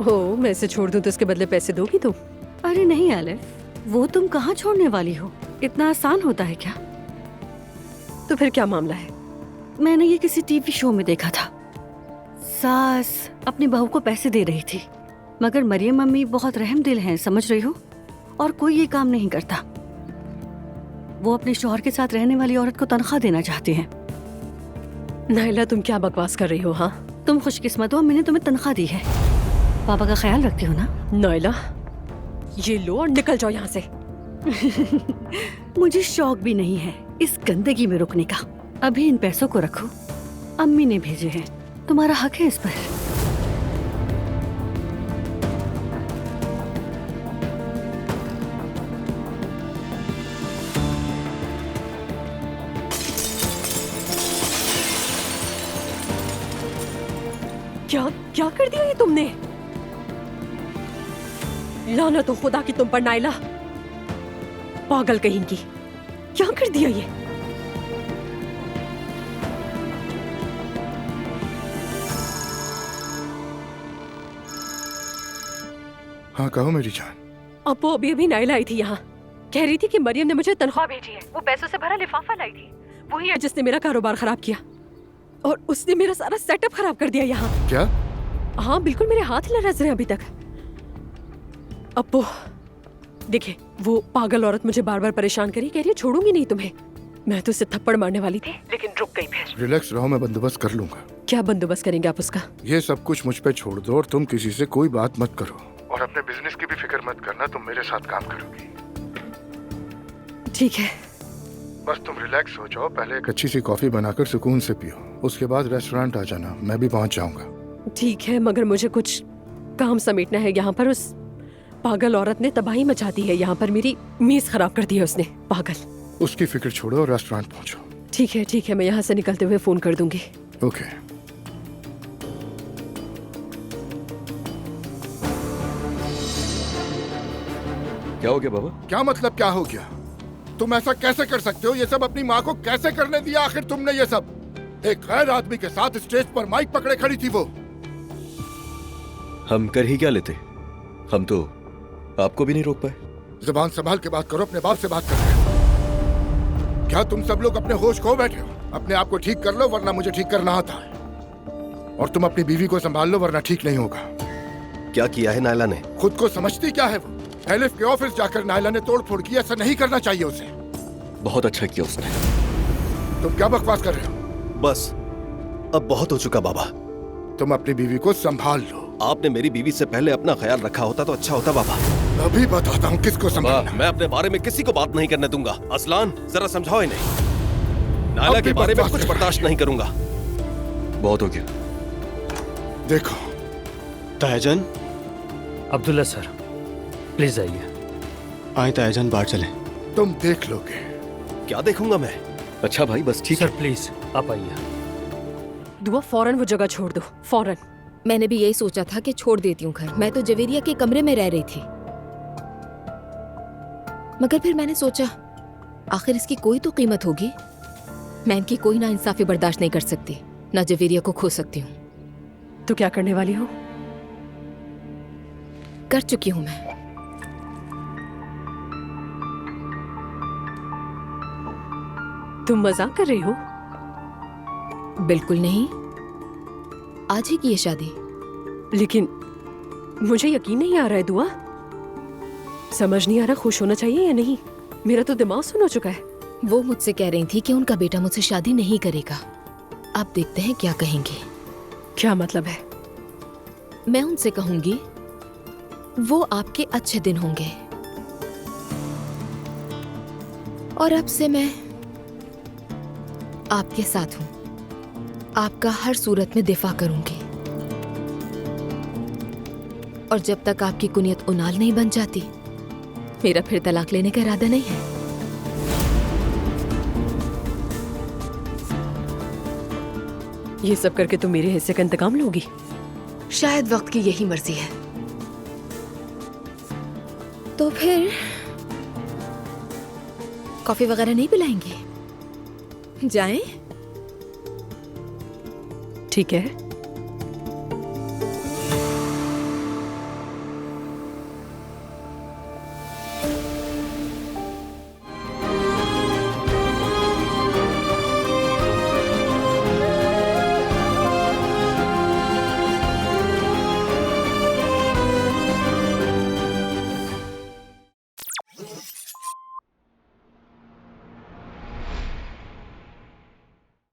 हो, मैं इसे छोड़ दूं तो इसके बदले पैसे दोगी तुम? अरे नहीं एलिफ, वो तुम कहाँ छोड़ने वाली हो? इतना आसान होता है क्या? तो फिर क्या मामला है? मैंने ये किसी टीवी शो में देखा था। सास अपनी बहू को पैसे दे रही थी, मगर मरियम अम्मी बहुत रहमदिल हैं, समझ रही हो, और कोई ये काम नहीं करता। वो अपने शौहर के साथ रहने वाली औरत को तनख्वाह देना चाहते हैं। नाइला, तुम क्या बकवास कर रही हो? हाँ, तुम खुशकिस्मत हो, मैंने तुम्हें तनख्वाह दी है। पापा का ख्याल रखती हो ना? नाइला, ये लो और निकल जाओ यहाँ से। मुझे शौक भी नहीं है इस गंदगी में रुकने का। अभी इन पैसों को रखो, अम्मी ने भेजे हैं, तुम्हारा हक है इस पर। क्या क्या कर दिया ये तुमने? लानत तो खुदा की तुम पर नाइला, पागल कहीं की। क्या कर दिया ये? हाँ कहो मेरी जान। अपो अभी अभी नाइला आई थी यहाँ, कह रही थी कि मरियम ने मुझे तनख्वाह भेजी है। वो पैसों से भरा लिफाफा लाई थी। वही है जिसने मेरा कारोबार खराब किया, और उसने मेरा सारा सेटअप खराब कर दिया यहाँ। क्या? हाँ बिल्कुल, मेरे हाथ लरज़ रहे हैं अभी तक। अपो देखिए, वो पागल औरत मुझे बार बार परेशान करी, कह रही है छोड़ूंगी नहीं तुम्हें। मैं तो उसे थप्पड़ मारने वाली थी, लेकिन रुक गई फिर। रिलैक्स रहो, मैं बंदोबस्त कर लूंगा। क्या बंदोबस्त करेंगे आप उसका? ये सब कुछ मुझ पे छोड़ दो और तुम किसी से कोई बात मत करो, और अपने बिजनेस की भी फिक्र मत करना। तुम मेरे साथ काम करोगी। ठीक है। बस तुम रिलैक्स हो जाओ, पहले एक अच्छी सी कॉफी बनाकर सुकून से पियो, उसके बाद रेस्टोरेंट आ जाना, मैं भी पहुंच जाऊंगा। ठीक है, मगर मुझे कुछ काम समेटना है यहाँ पर। उस पागल औरत ने तबाही मचा दी है यहाँ पर, मेरी मेज खराब कर दी है उसने, पागल। उसकी फिक्र छोड़ो और रेस्टोरेंट पहुंचो। ठीक है, मैं यहाँ से निकलते हुए फोन कर दूंगी। ओके। क्या हो गया बाबा? क्या मतलब क्या हो गया? तुम ऐसा कैसे कर सकते हो? ये सब अपनी माँ को कैसे करने दिया आखिर तुमने ये सब? एक गैर आदमी के साथ स्टेज पर माइक पकड़े खड़ी थी वो। हम कर ही क्या लेते? हम तो आपको भी नहीं रोक पाए। जुबान संभाल के बात करो, अपने बाप से बात कर रहे हो। क्या तुम सब लोग अपने होश खो बैठे हो? अपने आप को ठीक कर लो, वरना मुझे ठीक करना आता है। और तुम अपनी बीवी को संभाल लो, वरना ठीक नहीं होगा। क्या किया है नायला ने? खुद को समझती क्या है वो? एलिफ के ऑफिस जाकर नायला ने तोड़ फोड़ की, ऐसा नहीं करना चाहिए उसे। बहुत अच्छा किया उसने। तुम क्या बकवास कर रहे हो? बस अब बहुत हो चुका बाबा। तुम अपनी बीवी को संभाल लो। आपने मेरी बीवी से पहले अपना ख्याल रखा होता तो अच्छा होता बाबा। अभी बताता हूँ किसको संभालना। मैं अपने बारे में किसी को बात नहीं करने दूंगा। असलान, जरा समझाओ इन्हें। नायला के बारे में कुछ बर्दाश्त नहीं करूंगा। बहुत हो गया। देखो तायाजान। अब्दुल्ला सर, प्लीज आइए। आए तायाजान, बाहर चलें। तुम देख लोगे। क्या देखूंगा मैं? अच्छा भाई, बस ठीक सर प्लीज आप आइए। दुआ, फौरन वो जगह छोड़ दो, फौरन। मैंने भी यही सोचा था कि छोड़ देती हूँ घर। मैं तो जवेरिया के कमरे में रह रही थी, मगर फिर मैंने सोचा आखिर इसकी कोई तो कीमत होगी। मैं इनकी कोई ना इंसाफी बर्दाश्त नहीं कर सकती, ना जवेरिया को खो सकती हूँ। तो क्या करने वाली हो? कर चुकी हूँ मैं। तुम मजाक कर रही हो? बिल्कुल नहीं, आज ही की ये शादी। लेकिन मुझे यकीन नहीं आ रहा है दुआ। समझ नहीं आ रहा खुश होना चाहिए या नहीं। मेरा तो दिमाग सुन हो चुका है। वो मुझसे कह रही थी कि उनका बेटा मुझसे शादी नहीं करेगा। अब देखते हैं क्या कहेंगे। क्या मतलब है? मैं उनसे कहूंगी वो आपके अच्छे दिन होंगे, और अब से मैं आपके साथ हूं। आपका हर सूरत में दिफा करूंगी, और जब तक आपकी कुनियत उनाल नहीं बन जाती, मेरा फिर तलाक लेने का इरादा नहीं है। ये सब करके तुम मेरे हिस्से का इंतकाम लोगी? शायद वक्त की यही मर्जी है। तो फिर कॉफी वगैरह नहीं पिलाएंगे? जाएं? ठीक है।